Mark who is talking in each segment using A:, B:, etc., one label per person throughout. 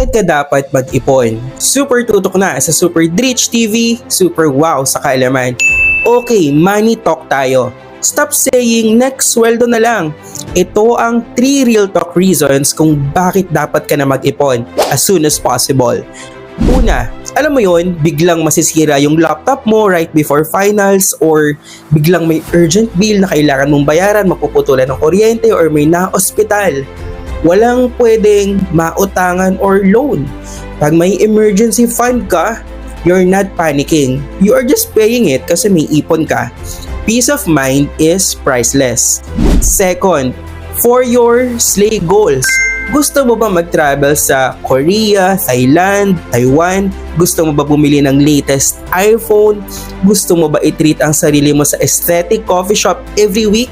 A: Bakit ka dapat mag-ipon? Super tutok na sa Super Rich TV, super wow sa kaalaman. Okay, money talk tayo. Stop saying next sweldo na lang. Ito ang 3 real talk reasons kung bakit dapat ka na mag-ipon as soon as possible. Una, alam mo yon, biglang masisira yung laptop mo right before finals or biglang may urgent bill na kailangan mong bayaran, mapuputulan ng kuryente or may na-ospital. Walang pwedeng mautangan or loan. Pag may emergency fund ka, you're not panicking. You are just paying it kasi may ipon ka. Peace of mind is priceless. Second, for your slay goals. Gusto mo ba mag-travel sa Korea, Thailand, Taiwan? Gusto mo ba bumili ng latest iPhone? Gusto mo ba i-treat ang sarili mo sa aesthetic coffee shop every week?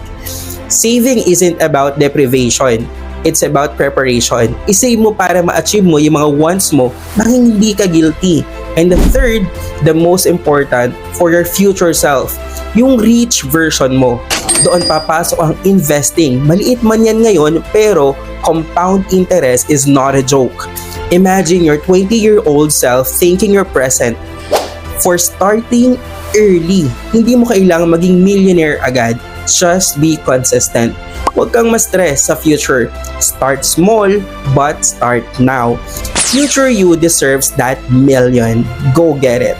A: Saving isn't about deprivation. It's about preparation. I-save mo para ma-achieve mo yung mga wants mo nang hindi ka guilty. And the third, the most important, for your future self, yung rich version mo. Doon papasok ang investing. Maliit man yan ngayon, pero compound interest is not a joke. Imagine your 20-year-old self thinking your present. For starting early, hindi mo kailangang maging millionaire agad. Just be consistent. Huwag kang ma-stress sa future. Start small, but start now. Future you deserves that million. Go get it.